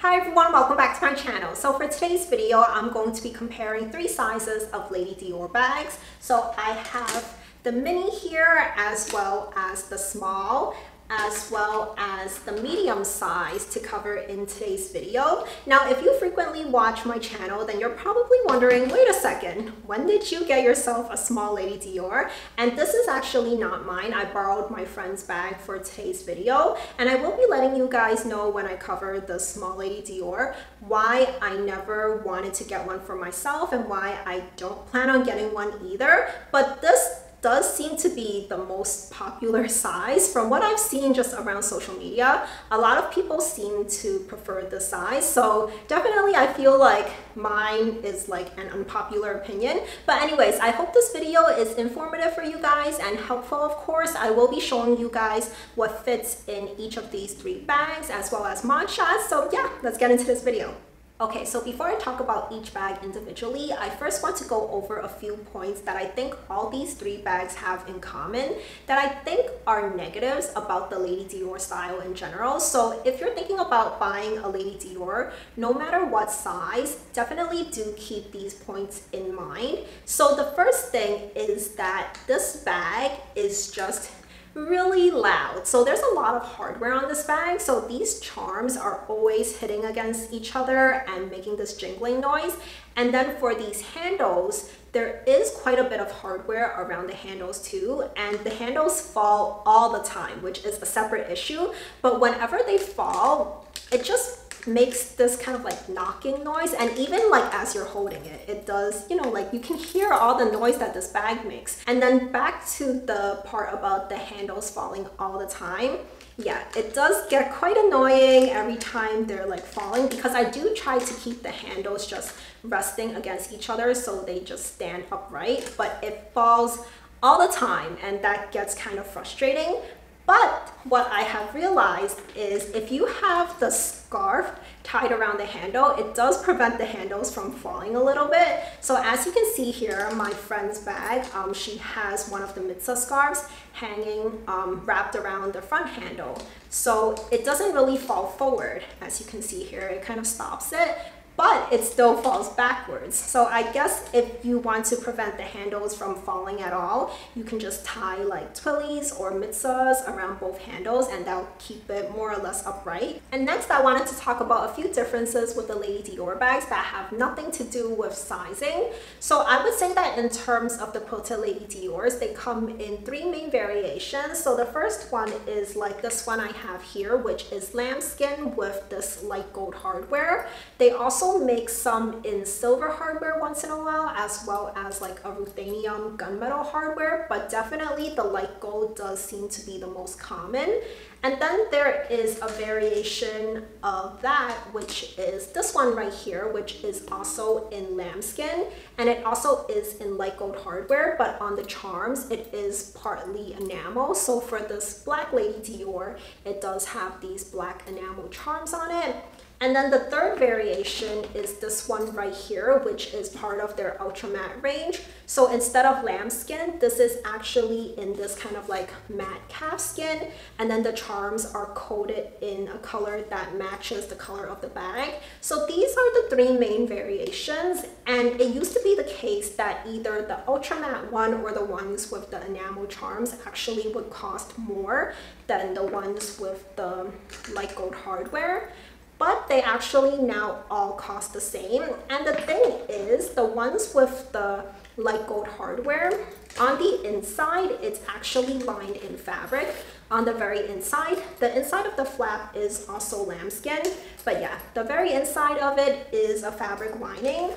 Hi everyone, welcome back to my channel. So for today's video, I'm going to be comparing three sizes of Lady Dior bags. So I have the mini here, as well as the small, as well as the medium size to cover in today's video. Now, if you frequently watch my channel, then you're probably wondering, wait a second, when did you get yourself a small Lady Dior? And this is actually not mine. I borrowed my friend's bag for today's video, and I will be letting you guys know when I cover the small Lady Dior why I never wanted to get one for myself and why I don't plan on getting one either. But this does seem to be the most popular size from what I've seen just around social media. A lot of people seem to prefer this size, so definitely I feel like mine is like an unpopular opinion. But anyways, I hope this video is informative for you guys and helpful. Of course, I will be showing you guys what fits in each of these three bags as well as mod shots. So yeah, let's get into this video. Okay, so before I talk about each bag individually, I first want to go over a few points that I think all these three bags have in common that I think are negatives about the Lady Dior style in general. So if you're thinking about buying a Lady Dior, no matter what size, definitely do keep these points in mind. So the first thing is that this bag is just really loud. So there's a lot of hardware on this bag, so these charms are always hitting against each other and making this jingling noise. And then for these handles, there is quite a bit of hardware around the handles too, and the handles fall all the time, which is a separate issue. But whenever they fall, it just makes this kind of like knocking noise, and even like as you're holding it, it does, you know, like you can hear all the noise that this bag makes. And then back to the part about the handles falling all the time. Yeah, it does get quite annoying every time they're like falling, because I do try to keep the handles just resting against each other so they just stand upright, but it falls all the time and that gets kind of frustrating. But what I have realized is if you have the scarf tied around the handle, it does prevent the handles from falling a little bit. So as you can see here, my friend's bag, she has one of the Mitza scarves hanging wrapped around the front handle. So it doesn't really fall forward. As you can see here, it kind of stops it, but it still falls backwards. So I guess if you want to prevent the handles from falling at all, you can just tie like twillies or mitzas around both handles, and that'll keep it more or less upright. And next, I wanted to talk about a few differences with the Lady Dior bags that have nothing to do with sizing. So I would say that in terms of the quilted Lady Diors, they come in three main variations. So the first one is like this one I have here, which is lambskin with this light gold hardware. They also make some in silver hardware once in a while, as well as like a ruthenium gunmetal hardware, but definitely the light gold does seem to be the most common. And then there is a variation of that, which is this one right here, which is also in lambskin, and it also is in light gold hardware, but on the charms it is partly enamel. So for this black Lady Dior, it does have these black enamel charms on it. And then the third variation is this one right here, which is part of their ultra matte range. So instead of lambskin, this is actually in this kind of like matte calf skin, and then the charms are coated in a color that matches the color of the bag. So these are the three main variations, and it used to be the case that either the ultra matte one or the ones with the enamel charms actually would cost more than the ones with the light gold hardware. But they actually now all cost the same. And the thing is, the ones with the light gold hardware, on the inside, it's actually lined in fabric. On the very inside, the inside of the flap is also lambskin. But yeah, the very inside of it is a fabric lining.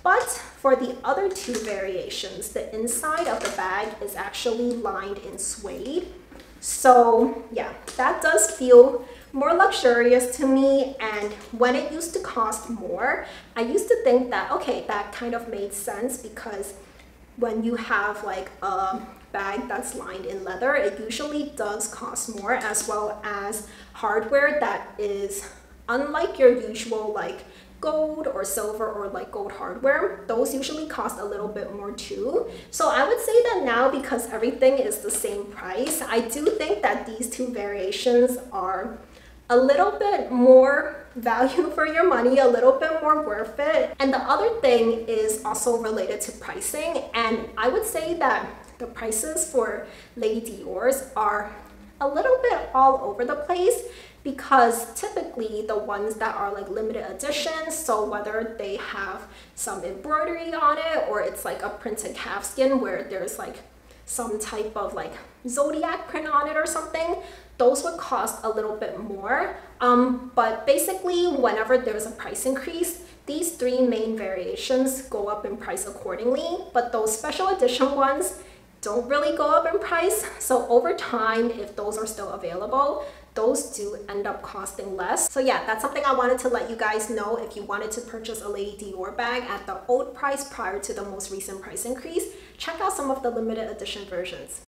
But for the other two variations, the inside of the bag is actually lined in suede. So yeah, that does feel more luxurious to me. And when it used to cost more, I used to think that, okay, that kind of made sense, because when you have like a bag that's lined in leather, it usually does cost more, as well as hardware that is unlike your usual like gold or silver or like gold hardware. Those usually cost a little bit more too. So I would say that now, because everything is the same price, I do think that these two variations are a little bit more value for your money, a little bit more worth it. And the other thing is also related to pricing. And I would say that the prices for Lady Dior's are a little bit all over the place, because typically the ones that are like limited editions, so whether they have some embroidery on it or it's like a printed calfskin where there's like some type of like zodiac print on it or something, those would cost a little bit more. But basically whenever there's a price increase, these three main variations go up in price accordingly, but those special edition ones don't really go up in price. So over time, if those are still available, those do end up costing less. So yeah, that's something I wanted to let you guys know. If you wanted to purchase a Lady Dior bag at the old price prior to the most recent price increase, check out some of the limited edition versions.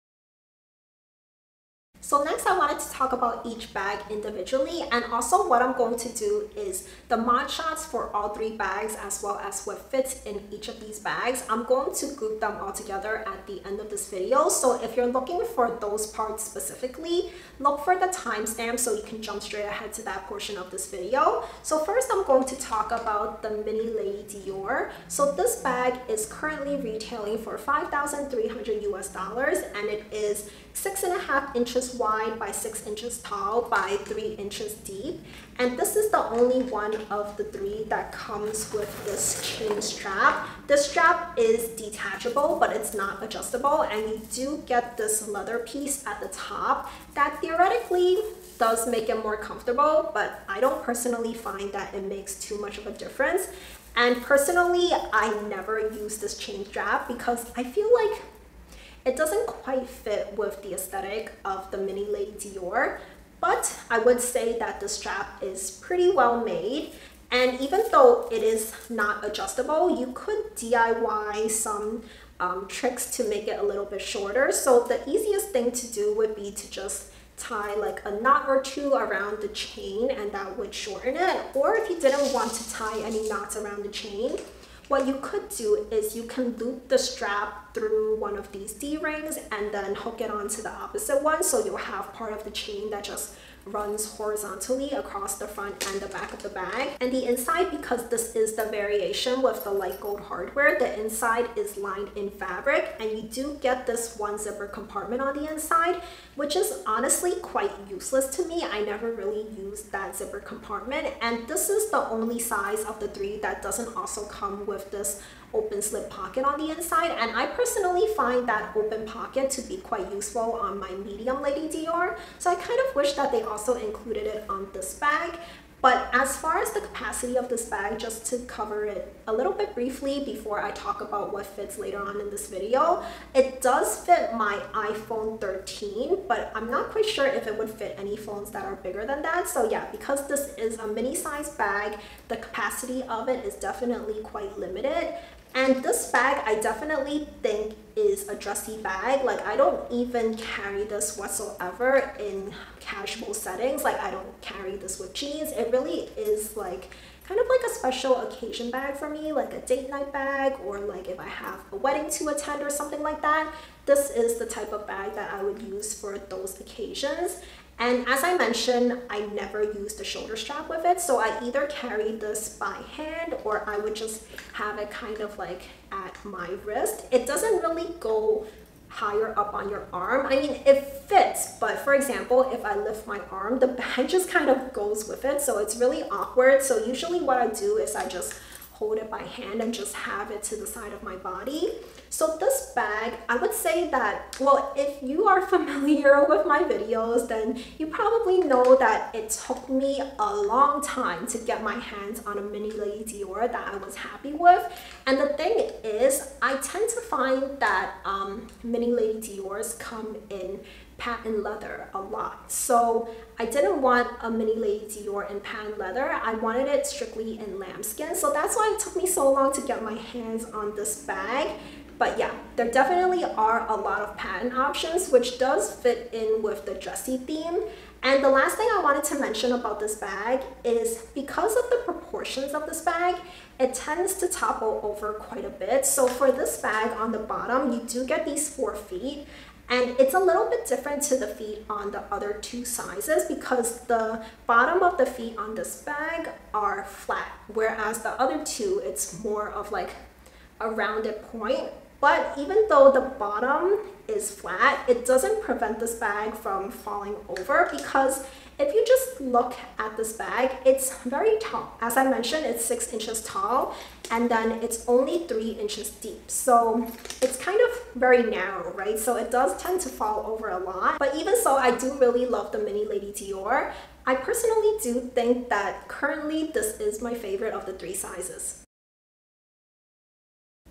So next I wanted to talk about each bag individually, and also what I'm going to do is the mod shots for all three bags as well as what fits in each of these bags. I'm going to group them all together at the end of this video. So if you're looking for those parts specifically, look for the timestamp so you can jump straight ahead to that portion of this video. So first I'm going to talk about the mini Lady Dior. So this bag is currently retailing for $5,300 US, and it is 6.5 inches wide by 6 inches tall by 3 inches deep. And this is the only one of the three that comes with this chain strap. This strap is detachable, but it's not adjustable, and you do get this leather piece at the top that theoretically does make it more comfortable, but I don't personally find that it makes too much of a difference. And personally, I never use this chain strap because I feel like it doesn't quite fit with the aesthetic of the mini Lady Dior, but I would say that the strap is pretty well made. And even though it is not adjustable, you could DIY some tricks to make it a little bit shorter. So the easiest thing to do would be to just tie like a knot or two around the chain, and that would shorten it. Or if you didn't want to tie any knots around the chain, what you could do is you can loop the strap through one of these D-rings and then hook it onto the opposite one, so you'll have part of the chain that just runs horizontally across the front and the back of the bag. And the inside, because this is the variation with the light gold hardware, the inside is lined in fabric, and you do get this one zipper compartment on the inside, which is honestly quite useless to me. I never really used that zipper compartment, and this is the only size of the three that doesn't also come with this open slip pocket on the inside, and I personally find that open pocket to be quite useful on my medium Lady Dior, so I kind of wish that they also included it on this bag. But as far as the capacity of this bag, just to cover it a little bit briefly before I talk about what fits later on in this video, it does fit my iPhone 13, but I'm not quite sure if it would fit any phones that are bigger than that. So yeah, because this is a mini size bag, the capacity of it is definitely quite limited. And this bag, I definitely think is a dressy bag. Like, I don't even carry this whatsoever in casual settings. Like, I don't carry this with jeans. It really is like kind of like a special occasion bag for me, like a date night bag, or like if I have a wedding to attend or something like that. This is the type of bag that I would use for those occasions. And as I mentioned, I never used a shoulder strap with it, so I either carry this by hand or I would just have it kind of like at my wrist. It doesn't really go higher up on your arm. I mean, it fits, but for example, if I lift my arm, the bag just kind of goes with it, so it's really awkward. So usually what I do is I just hold it by hand and just have it to the side of my body. So this bag, I would say that, well, if you are familiar with my videos, then you probably know that it took me a long time to get my hands on a mini Lady Dior that I was happy with. And the thing is, I tend to find that mini Lady Diors come in patent leather a lot. So I didn't want a mini Lady Dior in patent leather. I wanted it strictly in lambskin. So that's why it took me so long to get my hands on this bag. But yeah, there definitely are a lot of patent options, which does fit in with the dressy theme. And the last thing I wanted to mention about this bag is because of the proportions of this bag, it tends to topple over quite a bit. So for this bag on the bottom, you do get these 4 feet. And it's a little bit different to the feet on the other two sizes because the bottom of the feet on this bag are flat, whereas the other two, it's more of like a rounded point. But even though the bottom is flat, it doesn't prevent this bag from falling over because if you just look at this bag, it's very tall. As I mentioned, it's 6 inches tall and then it's only 3 inches deep. So it's kind of very narrow, right? So it does tend to fall over a lot. But even so, I do really love the mini Lady Dior. I personally do think that currently this is my favorite of the 3 sizes.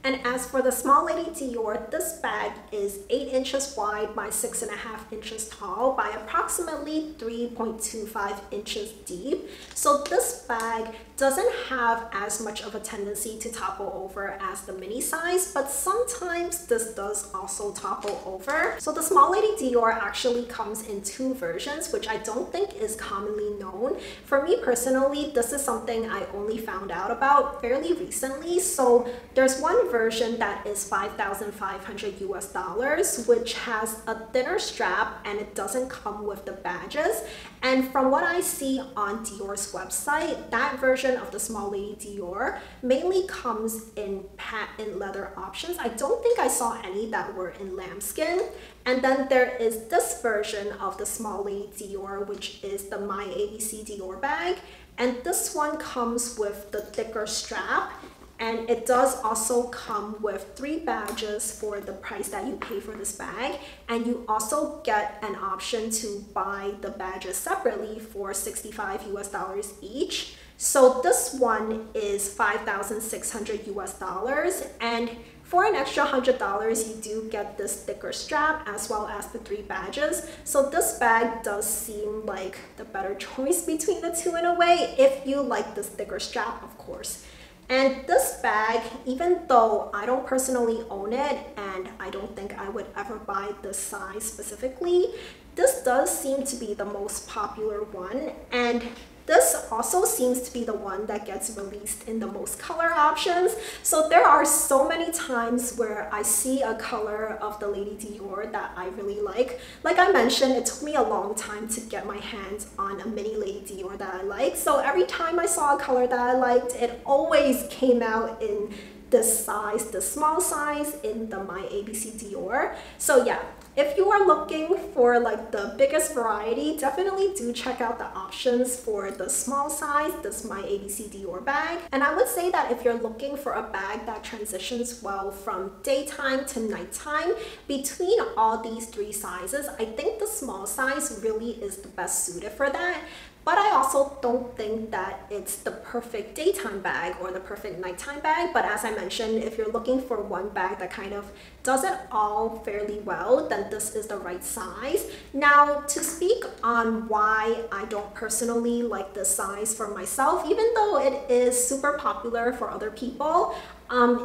And as for the small Lady Dior, this bag is 8 inches wide by 6.5 inches tall by approximately 3.25 inches deep. So this bag doesn't have as much of a tendency to topple over as the mini size, but sometimes this does also topple over. So the small Lady Dior actually comes in 2 versions, which I don't think is commonly known. For me personally, this is something I only found out about fairly recently. So there's one version that is $5,500 US, which has a thinner strap and it doesn't come with the badges. And from what I see on Dior's website, that version of the small Lady Dior mainly comes in patent leather options. I don't think I saw any that were in lambskin. And then there is this version of the small Lady Dior, which is the My ABC Dior bag. And this one comes with the thicker strap. And it does also come with 3 badges for the price that you pay for this bag. And you also get an option to buy the badges separately for $65 US each. So this one is $5,600 US. And for an extra $100, you do get this thicker strap as well as the 3 badges. So this bag does seem like the better choice between the two in a way, if you like this thicker strap, of course. And this bag, even though I don't personally own it and I don't think I would ever buy this size specifically, this does seem to be the most popular one. And this also seems to be the one that gets released in the most color options. So there are so many times where I see a color of the Lady Dior that I really like. Like I mentioned, it took me a long time to get my hands on a mini Lady Dior that I like. So every time I saw a color that I liked, it always came out in this size, the small size in the My ABC Dior. So yeah, if you are looking for like the biggest variety, definitely do check out the options for the small size, this My ABC Dior bag. And I would say that if you're looking for a bag that transitions well from daytime to nighttime, between all these 3 sizes, I think the small size really is the best suited for that. But I also don't think that it's the perfect daytime bag or the perfect nighttime bag. But as I mentioned, if you're looking for one bag that kind of does it all fairly well, then this is the right size. Now, to speak on why I don't personally like this size for myself, even though it is super popular for other people,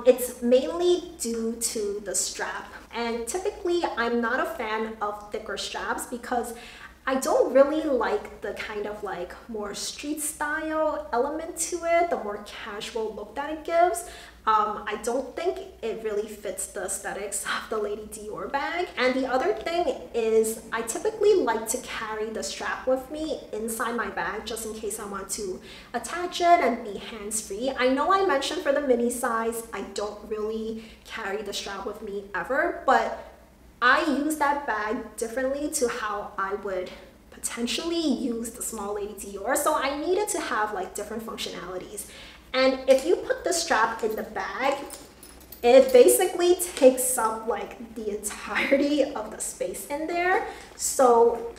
it's mainly due to the strap. And typically, I'm not a fan of thicker straps because I don't really like the kind of like more street style element to it, the more casual look that it gives. I don't think it really fits the aesthetics of the Lady Dior bag. And the other thing is I typically like to carry the strap with me inside my bag just in case I want to attach it and be hands-free. I know I mentioned for the mini size, I don't really carry the strap with me ever, but I use that bag differently to how I would potentially use the small Lady Dior. So I needed to have like different functionalities. And if you put the strap in the bag, it basically takes up like the entirety of the space in there. So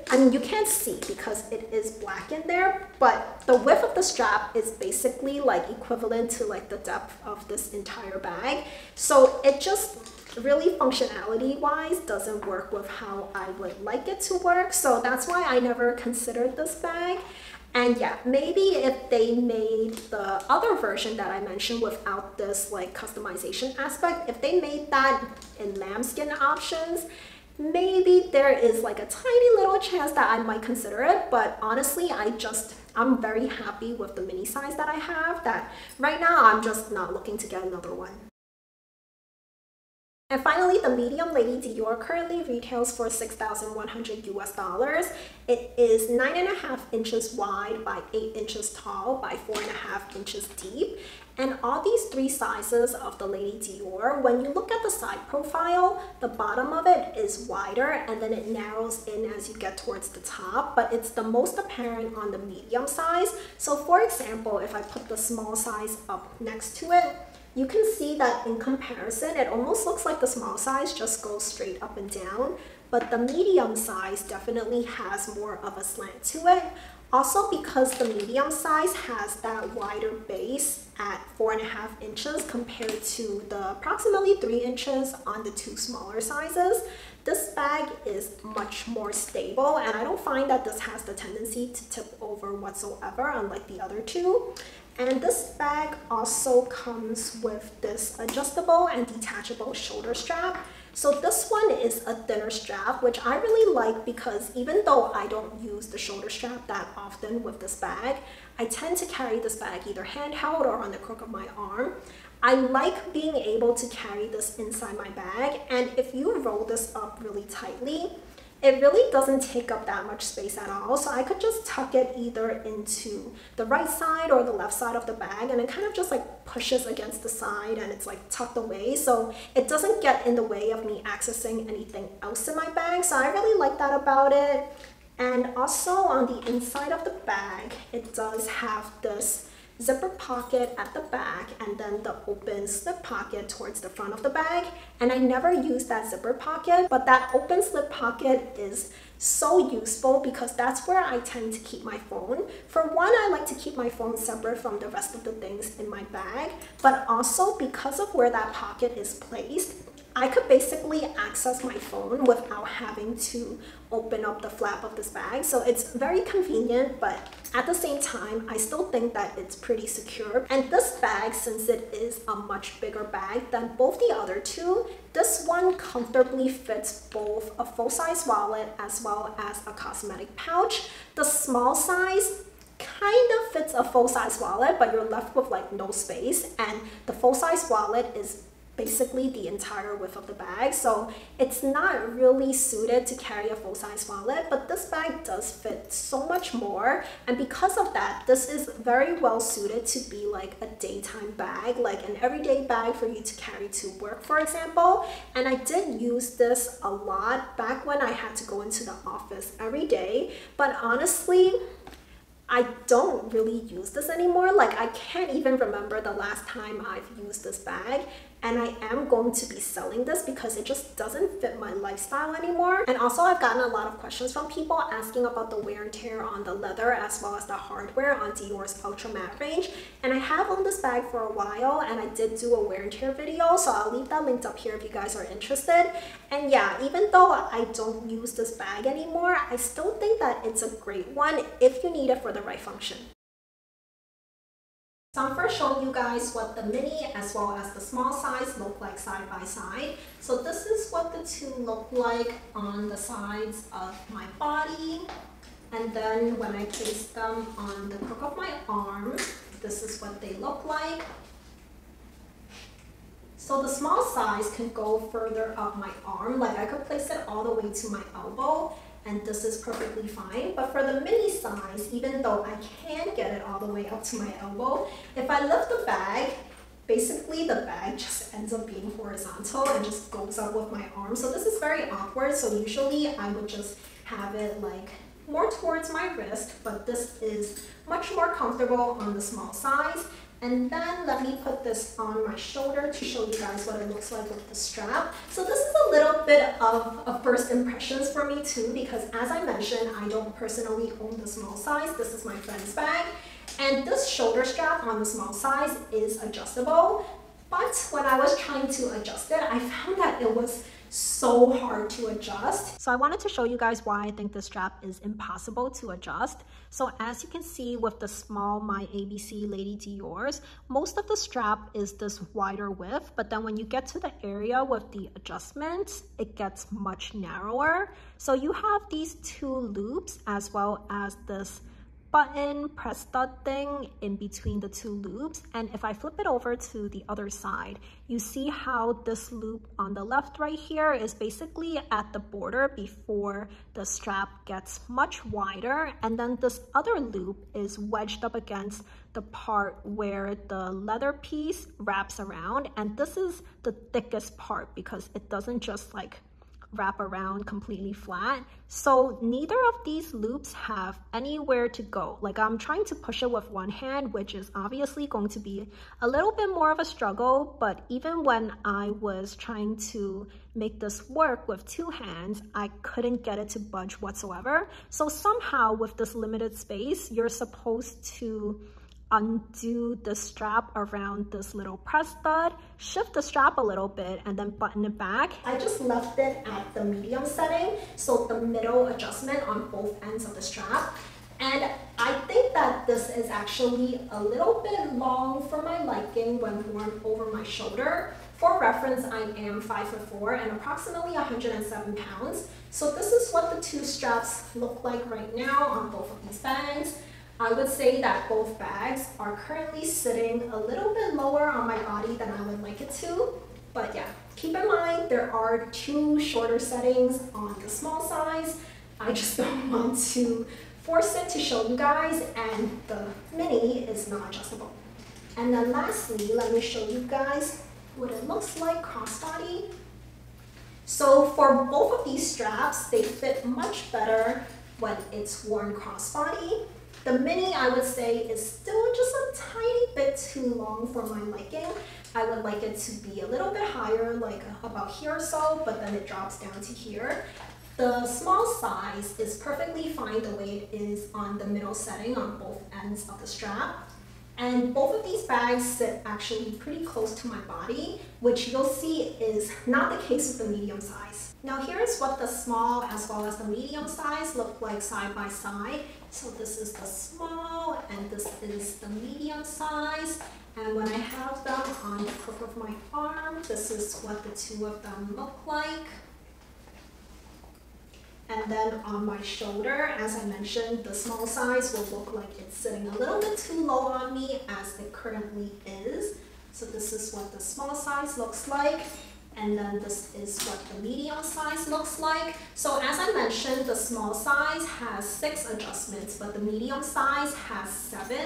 I mean, you can't see because it is black in there, but the width of the strap is basically like equivalent to like the depth of this entire bag. So it just really functionality wise doesn't work with how I would like it to work. So that's why I never considered this bag. And yeah, maybe if they made the other version that I mentioned without this like customization aspect, if they made that in lambskin options, maybe there is like a tiny little chance that I might consider it. But honestly, I'm very happy with the mini size that I have, that right now I'm just not looking to get another one. And finally, the medium Lady Dior currently retails for $6,100 US. It is 9.5 inches wide by 8 inches tall by 4.5 inches deep. And all these three sizes of the Lady Dior, when you look at the side profile, the bottom of it is wider and then it narrows in as you get towards the top, but it's the most apparent on the medium size. So for example, if I put the small size up next to it, you can see that in comparison, it almost looks like the small size just goes straight up and down, but the medium size definitely has more of a slant to it. Also, because the medium size has that wider base at 4.5 inches compared to the approximately 3 inches on the two smaller sizes, this bag is much more stable, and I don't find that this has the tendency to tip over whatsoever, unlike the other two. And this bag also comes with this adjustable and detachable shoulder strap. So this one is a thinner strap, which I really like because even though I don't use the shoulder strap that often with this bag, I tend to carry this bag either handheld or on the crook of my arm. I like being able to carry this inside my bag, and if you roll this up really tightly, it really doesn't take up that much space at all. So I could just tuck it either into the right side or the left side of the bag, and it kind of just like pushes against the side and it's like tucked away. So it doesn't get in the way of me accessing anything else in my bag. So I really like that about it. And also on the inside of the bag, it does have this zipper pocket at the back and then the open slip pocket towards the front of the bag. And I never use that zipper pocket, but that open slip pocket is so useful because that's where I tend to keep my phone. For one, I like to keep my phone separate from the rest of the things in my bag, but also because of where that pocket is placed, I could basically access my phone without having to open up the flap of this bag. So it's very convenient, but at the same time, I still think that it's pretty secure. And this bag, since it is a much bigger bag than both the other two, this one comfortably fits both a full-size wallet as well as a cosmetic pouch. The small size kind of fits a full-size wallet, but you're left with like no space, and the full-size wallet is basically the entire width of the bag, so it's not really suited to carry a full-size wallet, but this bag does fit so much more. And because of that, this is very well suited to be like a daytime bag, like an everyday bag for you to carry to work, for example. And I did use this a lot back when I had to go into the office every day, but honestly, I don't really use this anymore. Like, I can't even remember the last time I've used this bag, and I am going to be selling this because it just doesn't fit my lifestyle anymore. And also, I've gotten a lot of questions from people asking about the wear and tear on the leather as well as the hardware on Dior's Ultra Matte range. And I have owned this bag for a while, and I did do a wear and tear video, so I'll leave that linked up here if you guys are interested. And yeah, even though I don't use this bag anymore, I still think that it's a great one if you need it for the right function. So I'm first showing you guys what the mini as well as the small size look like side by side. So this is what the two look like on the sides of my body. And then when I place them on the crook of my arm, this is what they look like. So the small size can go further up my arm, like I could place it all the way to my elbow, and this is perfectly fine. But for the mini size, even though I can get it all the way up to my elbow, if I lift the bag, basically the bag just ends up being horizontal and just goes up with my arm. So this is very awkward. So usually I would just have it like more towards my wrist, but this is much more comfortable on the small size. And then let me put this on my shoulder to show you guys what it looks like with the strap. So this is a little bit of first impressions for me too, because as I mentioned, I don't personally own the small size. This is my friend's bag. And this shoulder strap on the small size is adjustable. But when I was trying to adjust it, I found that it was so hard to adjust. So I wanted to show you guys why I think this strap is impossible to adjust. So as you can see with the small My ABC Lady Dior's, most of the strap is this wider width, but then when you get to the area with the adjustments, it gets much narrower. So you have these two loops as well as this button press stud thing in between the two loops. And if I flip it over to the other side, you see how this loop on the left right here is basically at the border before the strap gets much wider. And then this other loop is wedged up against the part where the leather piece wraps around. And this is the thickest part because it doesn't just like wrap around completely flat. So neither of these loops have anywhere to go. Like I'm trying to push it with one hand, which is obviously going to be a little bit more of a struggle, but even when I was trying to make this work with two hands, I couldn't get it to budge whatsoever. So somehow with this limited space, you're supposed to undo the strap around this little press stud, shift the strap a little bit, and then button it back. I just left it at the medium setting, so the middle adjustment on both ends of the strap. And I think that this is actually a little bit long for my liking when worn over my shoulder. For reference, I am 5'4" and approximately 107 pounds. So this is what the two straps look like right now on both of these bags. I would say that both bags are currently sitting a little bit lower on my body than I would like it to. But yeah, keep in mind there are two shorter settings on the small size. I just don't want to force it to show you guys, and the mini is not adjustable. And then lastly, let me show you guys what it looks like crossbody. So for both of these straps, they fit much better when it's worn crossbody. The mini, I would say, is still just a tiny bit too long for my liking. I would like it to be a little bit higher, like about here or so, but then it drops down to here. The small size is perfectly fine the way it is on the middle setting on both ends of the strap. And both of these bags sit actually pretty close to my body, which you'll see is not the case with the medium size. Now here's what the small as well as the medium size look like side by side. So this is the small and this is the medium size. And when I have them on the crook of my arm, this is what the two of them look like. And then on my shoulder, as I mentioned, the small size will look like it's sitting a little bit too low on me as it currently is. So this is what the small size looks like. And then this is what the medium size looks like. So as I mentioned, the small size has 6 adjustments, but the medium size has 7.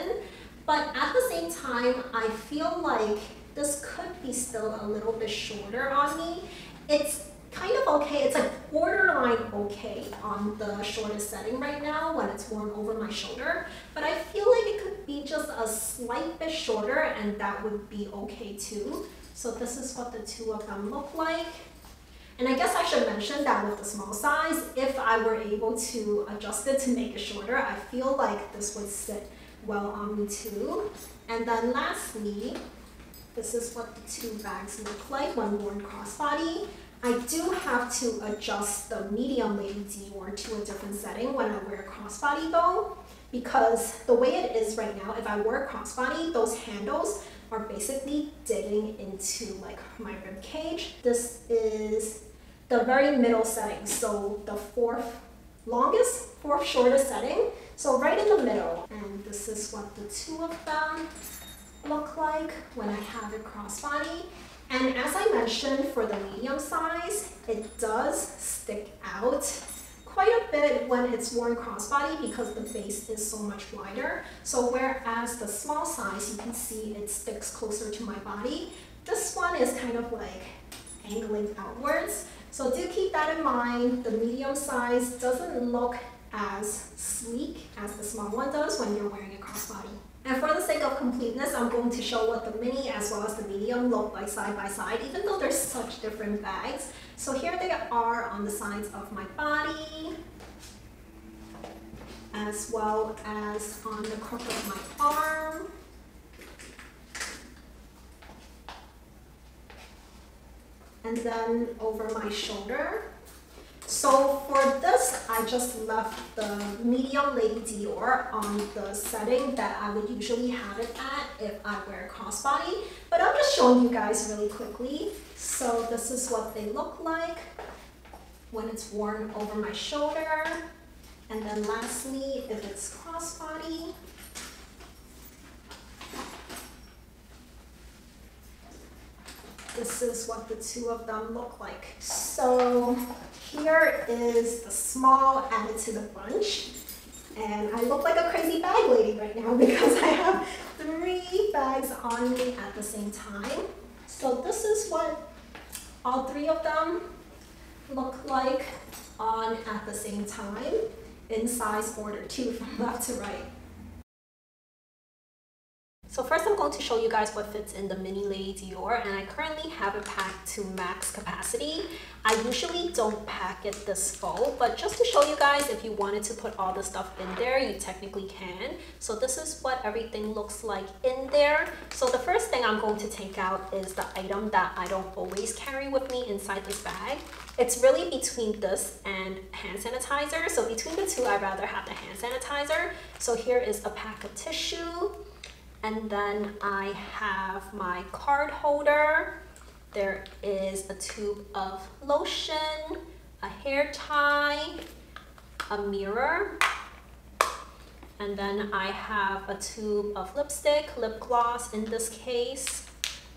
But at the same time, I feel like this could be still a little bit shorter on me. It's kind of okay. It's like borderline okay on the shortest setting right now when it's worn over my shoulder. But I feel like it could be just a slight bit shorter and that would be okay too. So this is what the two of them look like. And I guess I should mention that with the small size, if I were able to adjust it to make it shorter, I feel like this would sit well on me too. And then lastly, this is what the two bags look like when worn crossbody. I do have to adjust the medium Lady Dior to a different setting when I wear crossbody though, because the way it is right now, if I wear crossbody, those handles are basically digging into like my rib cage. This is the very middle setting, so the fourth shortest setting, so right in the middle. And this is what the two of them look like when I have it crossbody. And as I mentioned, for the medium size, it does stick out quite a bit when it's worn crossbody because the base is so much wider. So whereas the small size, you can see it sticks closer to my body, this one is kind of like angling outwards. So do keep that in mind. The medium size doesn't look as sleek as the small one does when you're wearing a crossbody. And for the sake of completeness, I'm going to show what the mini as well as the medium look like side by side, even though they're such different bags. So here they are on the sides of my body, as well as on the crook of my arm. And then over my shoulder. So for this, I just left the medium Lady Dior on the setting that I would usually have it at if I wear crossbody. But I'm just showing you guys really quickly. So this is what they look like when it's worn over my shoulder. And then lastly, if it's crossbody, this is what the two of them look like. So here is the small added to the bunch. And I look like a crazy bag lady right now because I have 3 bags on me at the same time. So this is what all 3 of them look like on at the same time in size order too, from left to right. So first I'm going to show you guys what fits in the mini Lady Dior, and I currently have it packed to max capacity. I usually don't pack it this full, but just to show you guys, if you wanted to put all the stuff in there, you technically can. So this is what everything looks like in there. So the first thing I'm going to take out is the item that I don't always carry with me inside this bag. It's really between this and hand sanitizer. So between the two, I'd rather have the hand sanitizer. So here is a pack of tissue. And then I have my card holder. There is a tube of lotion, a hair tie, a mirror, and then I have a tube of lipstick, lip gloss in this case.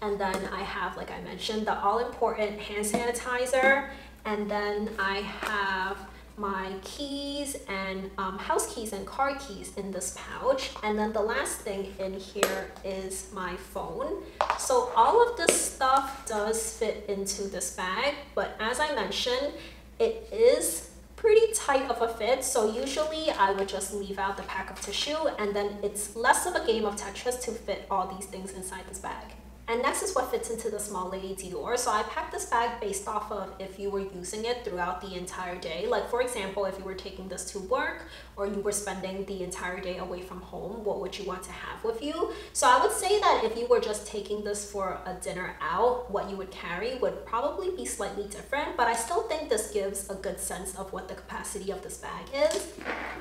And then I have, like I mentioned, the all-important hand sanitizer. And then I have my keys and house keys and car keys in this pouch. And then the last thing in here is my phone. So all of this stuff does fit into this bag, but as I mentioned, it is pretty tight of a fit. So usually I would just leave out the pack of tissue, and then it's less of a game of Tetris to fit all these things inside this bag. And next is what fits into the small Lady Dior. So I packed this bag based off of if you were using it throughout the entire day. Like for example, if you were taking this to work or you were spending the entire day away from home, what would you want to have with you? So I would say that if you were just taking this for a dinner out, what you would carry would probably be slightly different, but I still think this gives a good sense of what the capacity of this bag is.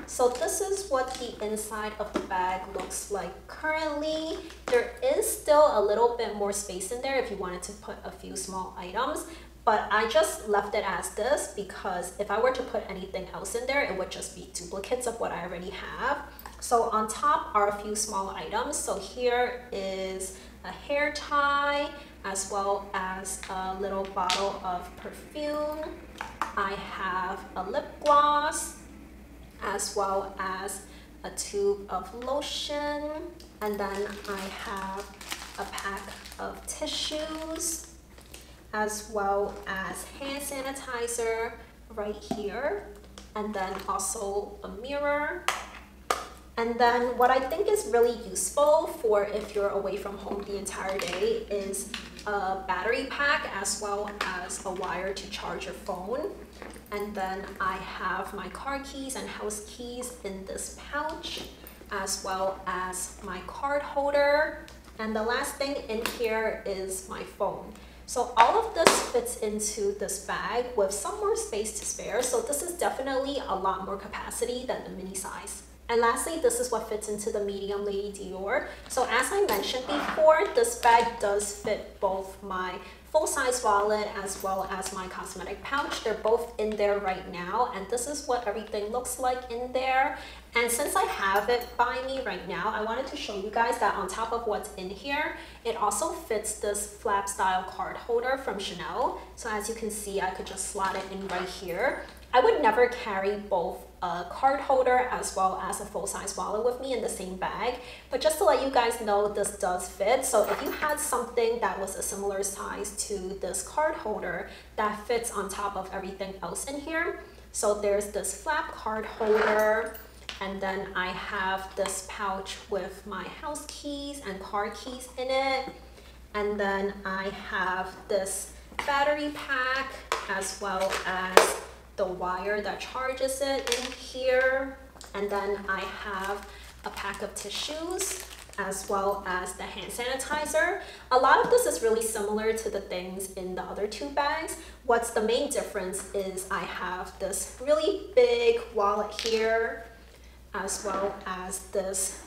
So this is what the inside of the bag looks like currently. There is still a little bit more space in there if you wanted to put a few small items, but I just left it as this because if I were to put anything else in there, it would just be duplicates of what I already have. So on top are a few small items. So here is a hair tie as well as a little bottle of perfume. I have a lip gloss as well as a tube of lotion, and then I have a pack of tissues as well as hand sanitizer right here, and then also a mirror. And then what I think is really useful for if you're away from home the entire day is a battery pack as well as a wire to charge your phone. And then I have my car keys and house keys in this pouch, as well as my card holder. And the last thing in here is my phone. So all of this fits into this bag with some more space to spare. So this is definitely a lot more capacity than the mini size. And lastly, this is what fits into the medium Lady Dior. So as I mentioned before, this bag does fit both my full-size wallet as well as my cosmetic pouch. They're both in there right now, and this is what everything looks like in there. And since I have it by me right now, I wanted to show you guys that on top of what's in here, it also fits this flap style card holder from Chanel. So as you can see, I could just slot it in right here. I would never carry both a card holder as well as a full-size wallet with me in the same bag, but just to let you guys know, this does fit. So if you had something that was a similar size to this card holder that fits on top of everything else in here. So there's this flap card holder, and then I have this pouch with my house keys and car keys in it, and then I have this battery pack as well as the wire that charges it in here, and then I have a pack of tissues as well as the hand sanitizer. A lot of this is really similar to the things in the other two bags. What's the main difference is I have this really big wallet here as well as this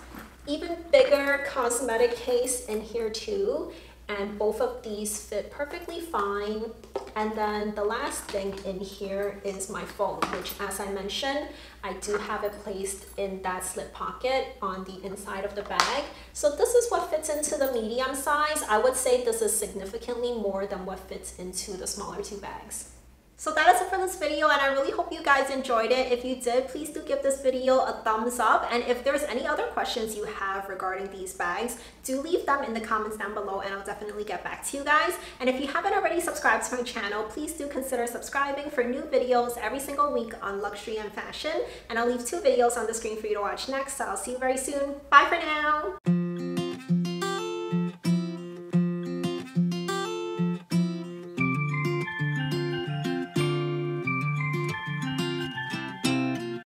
even bigger cosmetic case in here too. and both of these fit perfectly fine. And then the last thing in here is my phone, which, as I mentioned, I do have it placed in that slip pocket on the inside of the bag. So this is what fits into the medium size. I would say this is significantly more than what fits into the smaller two bags. So that is it for this video, and I really hope you guys enjoyed it. If you did, please do give this video a thumbs up. And if there's any other questions you have regarding these bags, do leave them in the comments down below and I'll definitely get back to you guys. And if you haven't already subscribed to my channel, please do consider subscribing for new videos every single week on luxury and fashion. And I'll leave 2 videos on the screen for you to watch next. So I'll see you very soon. Bye for now.